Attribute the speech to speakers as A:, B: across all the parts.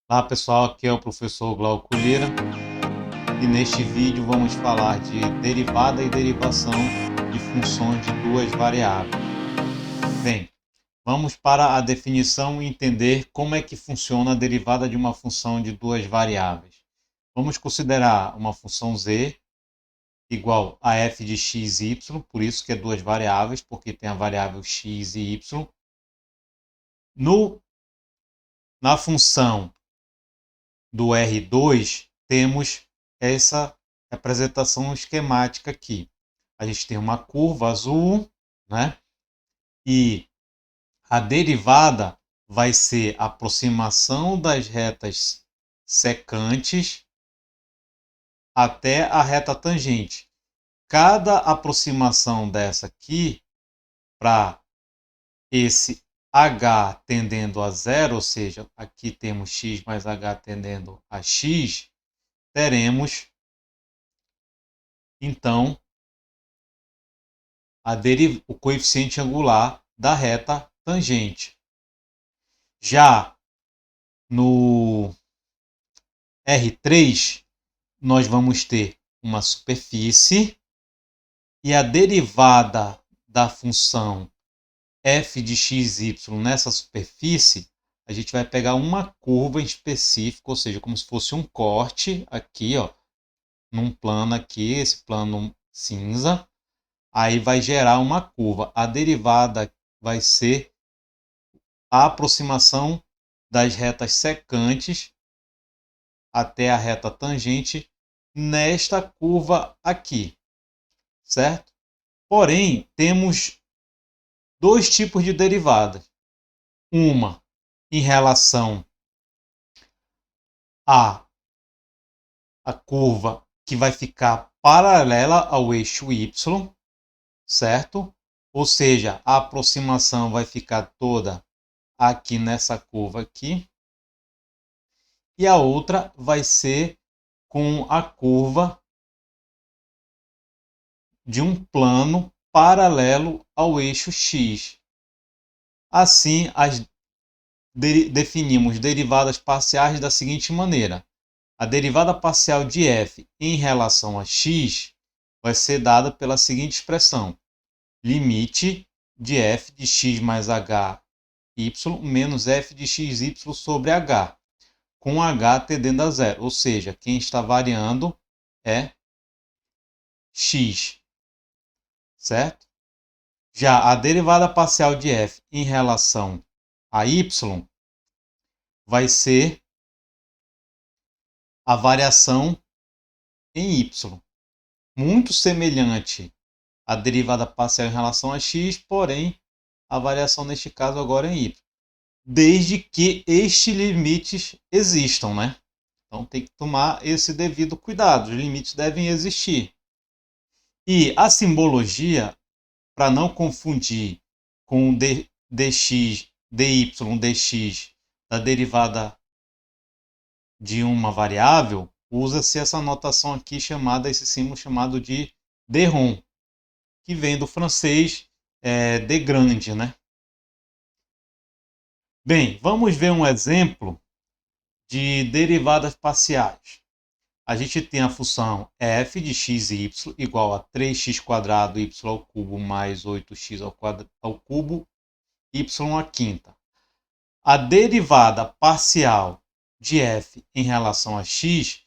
A: Olá pessoal, aqui é o professor Glauco Lira e neste vídeo vamos falar de derivada e derivação de funções de duas variáveis. Bem, vamos para a definição e entender como é que funciona a derivada de uma função de duas variáveis. Vamos considerar uma função z igual a f de x e y, por isso que é duas variáveis, porque tem a variável x e y. Na função do R2, temos essa representação esquemática aqui. A gente tem uma curva azul, né? E a derivada vai ser a aproximação das retas secantes até a reta tangente. Cada aproximação dessa aqui, para esse h tendendo a zero, ou seja, aqui temos x mais h tendendo a x, teremos então o coeficiente angular da reta tangente. Já no R3, nós vamos ter uma superfície e a derivada da função f de xy nessa superfície, a gente vai pegar uma curva em específico, ou seja, como se fosse um corte aqui, ó, num plano aqui, esse plano cinza, aí vai gerar uma curva. A derivada vai ser a aproximação das retas secantes até a reta tangente nesta curva aqui, certo? Porém, temos dois tipos de derivadas. Uma em relação a curva que vai ficar paralela ao eixo y, certo? Ou seja, a aproximação vai ficar toda aqui nessa curva aqui. E a outra vai ser com a curva de um plano paralelo ao eixo x. Assim, definimos derivadas parciais da seguinte maneira. A derivada parcial de f em relação a x vai ser dada pela seguinte expressão. Limite de f de x mais hy menos f de xy sobre h, com h tendendo a zero. Ou seja, quem está variando é x, certo? Já a derivada parcial de f em relação a y vai ser a variação em y, muito semelhante à derivada parcial em relação a x, porém a variação neste caso agora é em y, desde que estes limites existam, né? Então tem que tomar esse devido cuidado, os limites devem existir. E a simbologia, para não confundir com o dx, dy, dx da derivada de uma variável, usa-se essa notação aqui chamada, esse símbolo chamado de de rond, que vem do francês de grande, né? Bem, vamos ver um exemplo de derivadas parciais. A gente tem a função f de x e y igual a 3x² y ao cubo mais 8x ao cubo y à quinta. A derivada parcial de f em relação a x,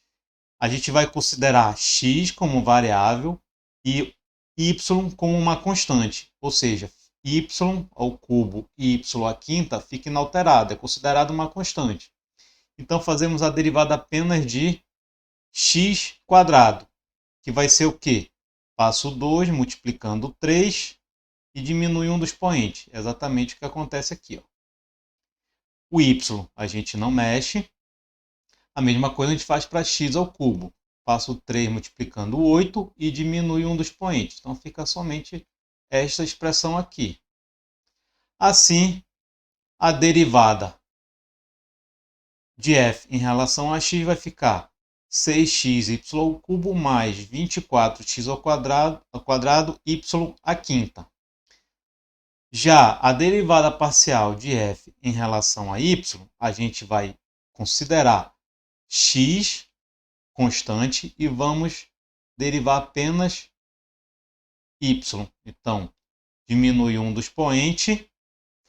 A: a gente vai considerar x como variável e y como uma constante, ou seja, y ao cubo e y à quinta fica inalterado, é considerado uma constante. Então fazemos a derivada apenas de x², que vai ser o quê? Passo 2 multiplicando 3 e diminui um dos expoentes. É exatamente o que acontece aqui, ó. O y a gente não mexe. A mesma coisa a gente faz para x ao cubo. Passo 3 multiplicando 8 e diminui um dos expoentes. Então fica somente esta expressão aqui. Assim, a derivada de f em relação a x vai ficar 6xy ao cubo mais 24x ao quadrado y à quinta. Já a derivada parcial de f em relação a y, a gente vai considerar x constante e vamos derivar apenas y. Então, diminui um do expoente,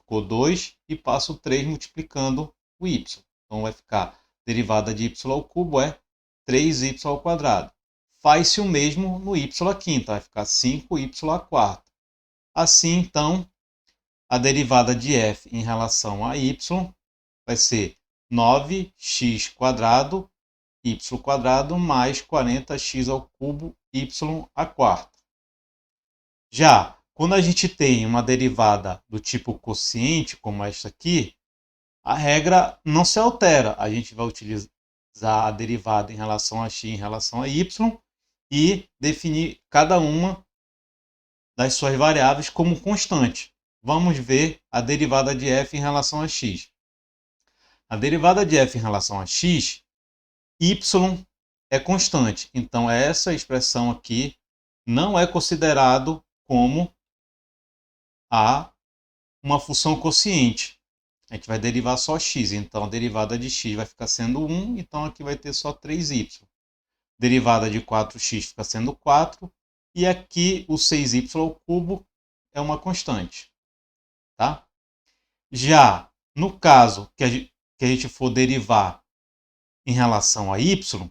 A: ficou 2, e passo 3 multiplicando o y. Então, vai ficar derivada de y ao cubo é 3y ao quadrado. Faz-se o mesmo no y à quinta, vai ficar 5y à quarta. Assim, então, a derivada de f em relação a y vai ser 9x quadrado y quadrado mais 40x ao cubo y à quarta. Já quando a gente tem uma derivada do tipo quociente, como esta aqui, a regra não se altera. A gente vai utilizar a derivada em relação a x em relação a y e definir cada uma das suas variáveis como constante. Vamos ver a derivada de f em relação a x. A derivada de f em relação a x, y é constante. Então, essa expressão aqui não é considerado como uma função quociente. A gente vai derivar só x. Então, a derivada de x vai ficar sendo 1. Então, aqui vai ter só 3y. Derivada de 4x fica sendo 4. E aqui o 6y ao cubo é uma constante. Tá? Já no caso que a gente for derivar em relação a y,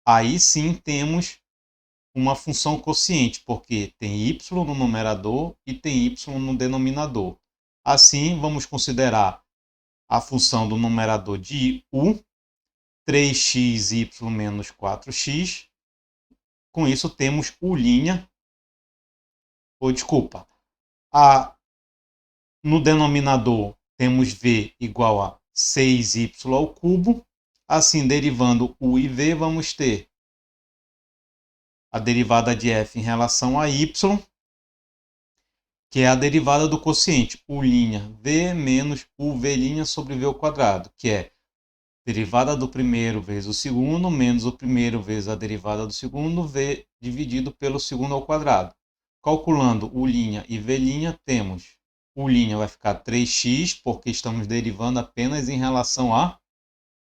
A: aí sim temos uma função quociente, porque tem y no numerador e tem y no denominador. Assim, vamos considerar a função do numerador de u, 3xy menos 4x. Com isso, temos u', no denominador temos v igual a 6y ao cubo. Assim, derivando u e v, vamos ter a derivada de f em relação a y, que é a derivada do quociente u'(v) menos uv' sobre v ao quadrado, que é derivada do primeiro vezes o segundo, menos o primeiro vezes a derivada do segundo, v dividido pelo segundo ao quadrado. Calculando u' e v', temos u' vai ficar 3x, porque estamos derivando apenas em relação a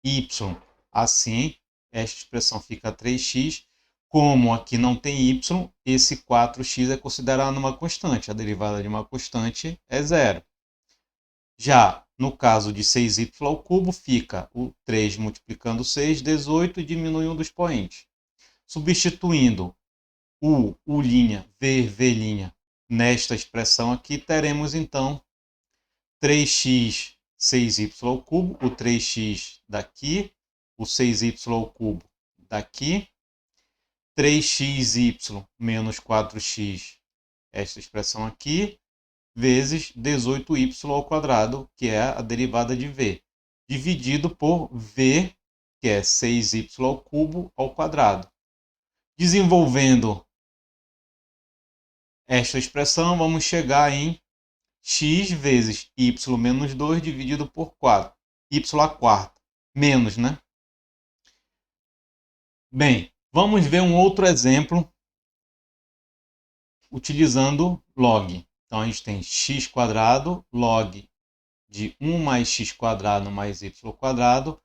A: y. Assim, esta expressão fica 3x. Como aqui não tem y, esse 4x é considerado uma constante. A derivada de uma constante é zero. Já no caso de 6y ao cubo, fica o 3 multiplicando 6, 18, e diminui um dos expoentes. Substituindo u', v' nesta expressão aqui, teremos então 3x 6y ao cubo, o 3x daqui, o 6y ao cubo daqui, 3xy menos 4x, esta expressão aqui, vezes 18y ao quadrado, que é a derivada de v, dividido por v, que é 6y ao cubo ao quadrado. Desenvolvendo esta expressão, vamos chegar em x vezes y menos 2 dividido por 4, y à quarta, menos, né? Bem, vamos ver um outro exemplo utilizando log. Então, a gente tem x quadrado log de 1 mais x quadrado mais y quadrado.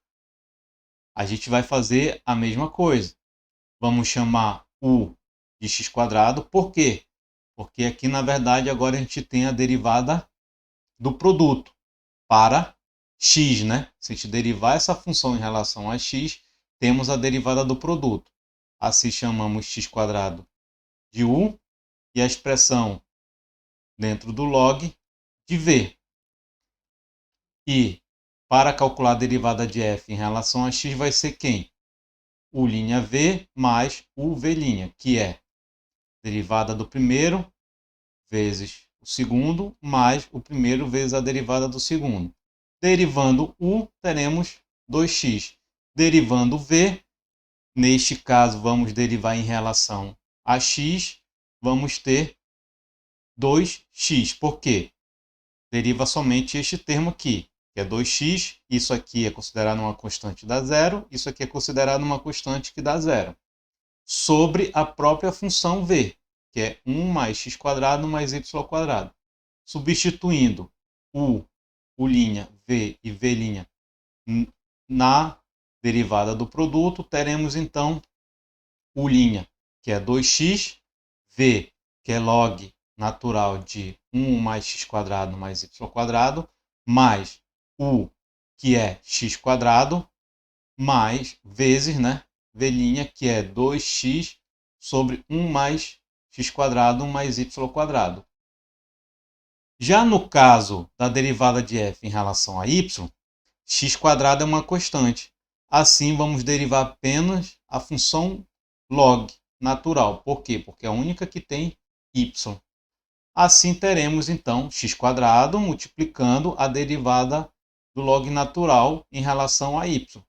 A: A gente vai fazer a mesma coisa. Vamos chamar u de x quadrado. Por quê? Porque aqui, na verdade, agora a gente tem a derivada do produto para x, né? Se a gente derivar essa função em relação a x, temos a derivada do produto. Assim, chamamos x quadrado de u e a expressão dentro do log de v. E para calcular a derivada de f em relação a x vai ser quem? U'(v) mais uv', que é derivada do primeiro vezes o segundo, mais o primeiro vezes a derivada do segundo. Derivando u, teremos 2x. Derivando v, neste caso vamos derivar em relação a x, vamos ter 2x. Por quê? Deriva somente este termo aqui, que é 2x. Isso aqui é considerado uma constante que dá zero. Isso aqui é considerado uma constante que dá zero. Sobre a própria função v, que é 1 mais x quadrado mais y ao quadrado. Substituindo u', v e v' na derivada do produto, teremos então U', que é 2x, V, que é log natural de 1 mais x² mais y², mais U, que é x², mais vezes, né, V', que é 2x sobre 1 mais x² mais y². Já no caso da derivada de f em relação a y, x² é uma constante. Assim, vamos derivar apenas a função log natural. Por quê? Porque é a única que tem y. Assim, teremos, então, x² multiplicando a derivada do log natural em relação a y.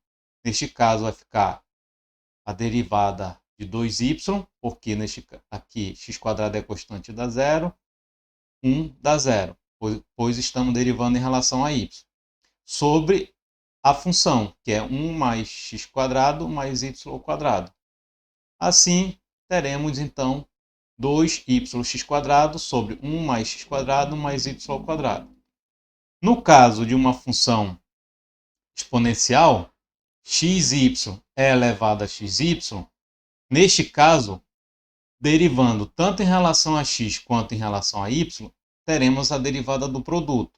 A: Neste caso, vai ficar a derivada de 2y, porque aqui x² é constante, dá zero, 1 dá zero, pois estamos derivando em relação a y. Sobre a função, que é 1 mais x² mais y². Assim, teremos, então, 2yx² sobre 1 mais x² mais y². No caso de uma função exponencial, xy é elevado a xy, neste caso, derivando tanto em relação a x quanto em relação a y, teremos a derivada do produto,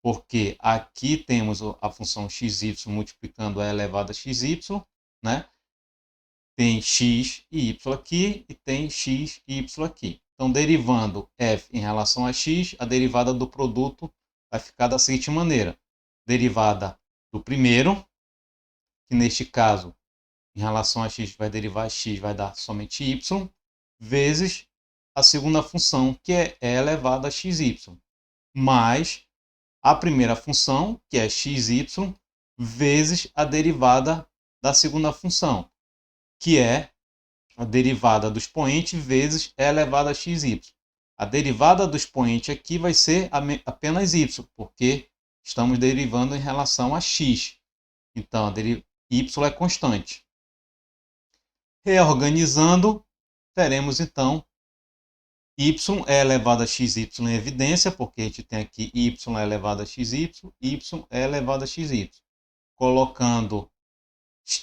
A: porque aqui temos a função xy multiplicando a elevado a xy, né? Tem x e y aqui e tem x e y aqui. Então, derivando f em relação a x, a derivada do produto vai ficar da seguinte maneira. Derivada do primeiro, que neste caso, em relação a x, vai derivar x, vai dar somente y, vezes a segunda função, que é e elevado a xy, mais a primeira função, que é xy, vezes a derivada da segunda função, que é a derivada do expoente vezes e elevado a xy. A derivada do expoente aqui vai ser apenas y, porque estamos derivando em relação a x. Então, y é constante. Reorganizando, teremos então y é elevado a xy em evidência, porque a gente tem aqui y é elevado a xy, y é elevado a xy. Colocando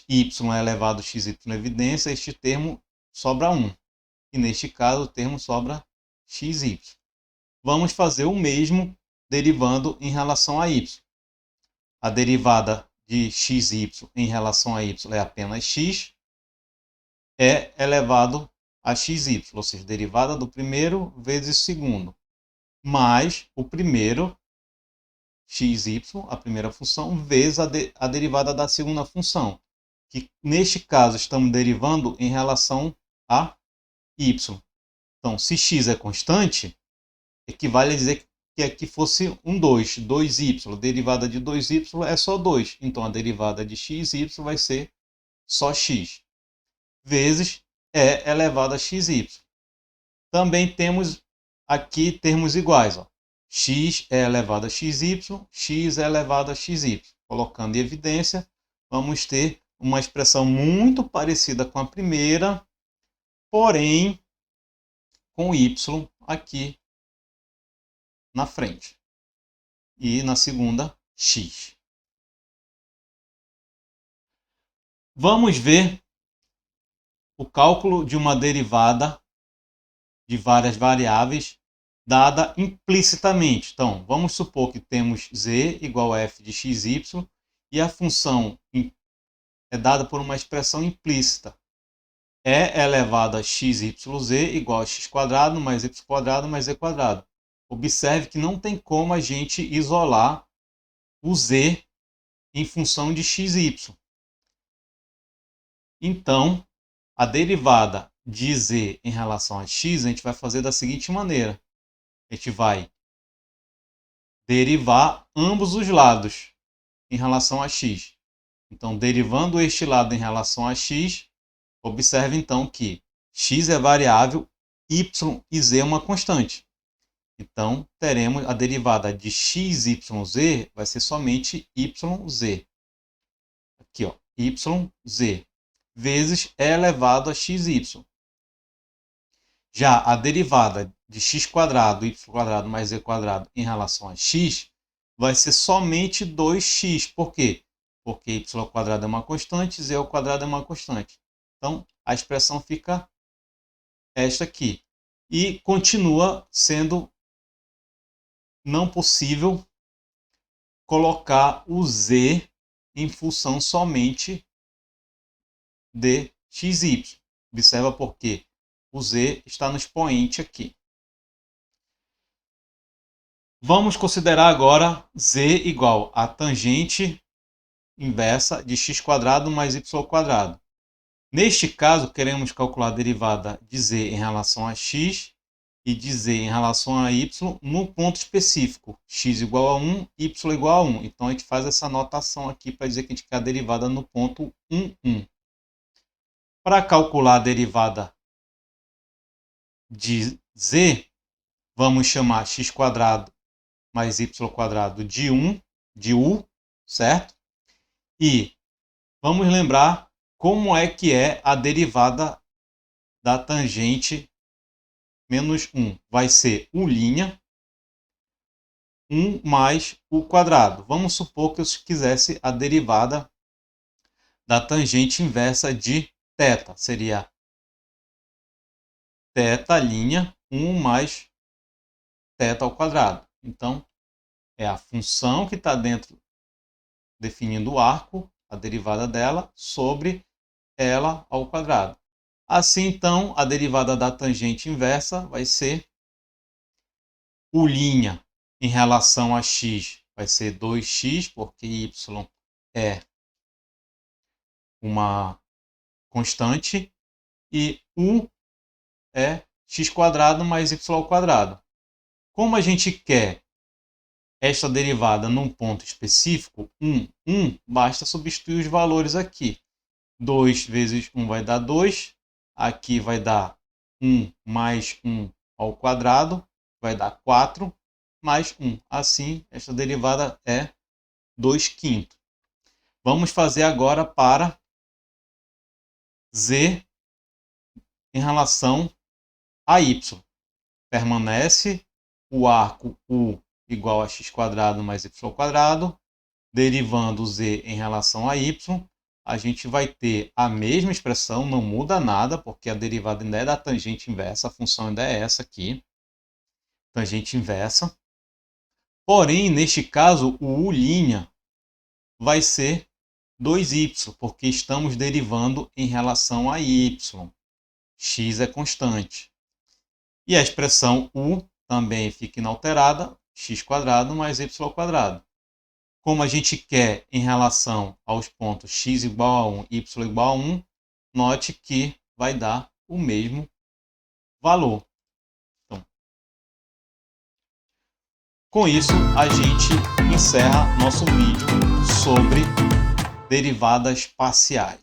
A: y é elevado a xy em evidência, este termo sobra 1. E neste caso, o termo sobra xy. Vamos fazer o mesmo derivando em relação a y. A derivada de xy em relação a y é apenas x, é elevado a xy, ou seja, derivada do primeiro vezes o segundo, mais o primeiro xy, a primeira função, vezes a derivada da segunda função, que neste caso estamos derivando em relação a y. Então, se x é constante, equivale a dizer que aqui fosse um 2, 2y, derivada de 2y é só 2, então a derivada de xy vai ser só x, vezes e elevado a xy. Também temos aqui termos iguais, ó. X é elevado a xy, x é elevado a xy. Colocando em evidência, vamos ter uma expressão muito parecida com a primeira, porém com y aqui na frente. E na segunda, x. Vamos ver o cálculo de uma derivada de várias variáveis dada implicitamente. Então, vamos supor que temos z igual a f de xy e a função é dada por uma expressão implícita. E elevado a xyz igual a x² mais y² mais z². Observe que não tem como a gente isolar o z em função de xy. Então, a derivada de z em relação a x, a gente vai fazer da seguinte maneira. A gente vai derivar ambos os lados em relação a x. Então, derivando este lado em relação a x, observe então que x é variável, y e z é uma constante. Então, teremos a derivada de xyz vai ser somente yz. Aqui, ó, yz, vezes e elevado a xy. Já a derivada de x² y² mais z² em relação a x vai ser somente 2x. Por quê? porque y² é uma constante, z² é uma constante. Então, a expressão fica esta aqui. E continua sendo não possível colocar o z em função somente de xy. Observa porque o z está no expoente aqui. Vamos considerar agora z igual a tangente inversa de x² mais y². Neste caso, queremos calcular a derivada de z em relação a x e de z em relação a y no ponto específico, x igual a 1, y igual a 1. Então, a gente faz essa notação aqui para dizer que a gente quer a derivada no ponto 1, 1. Para calcular a derivada de z, vamos chamar x² mais y² de u, certo? E vamos lembrar como é que é a derivada da tangente menos 1. Vai ser u', 1 mais u². Vamos supor que eu quisesse a derivada da tangente inversa de θ. Seria θ', 1 mais θ². Então, é a função que está dentro, definindo o arco, a derivada dela, sobre ela ao quadrado. Assim, então, a derivada da tangente inversa vai ser u' em relação a x, vai ser 2x, porque y é uma constante, e u é x² mais y². Como a gente quer esta derivada num ponto específico, 1, 1, basta substituir os valores aqui. 2 vezes 1 vai dar 2, aqui vai dar 1 mais 1 ao quadrado, vai dar 4 mais 1. Assim, esta derivada é 2/5. Vamos fazer agora para z em relação a y. Permanece o arco u igual a x² mais y². Derivando z em relação a y, a gente vai ter a mesma expressão, não muda nada, porque a derivada ainda é da tangente inversa, a função ainda é essa aqui, tangente inversa. Porém, neste caso, o u' vai ser 2y, porque estamos derivando em relação a y. X é constante. E a expressão u também fica inalterada, x² mais y². Como a gente quer em relação aos pontos x igual a 1, y igual a 1, note que vai dar o mesmo valor. Então, com isso, a gente encerra nosso vídeo sobre derivadas parciais.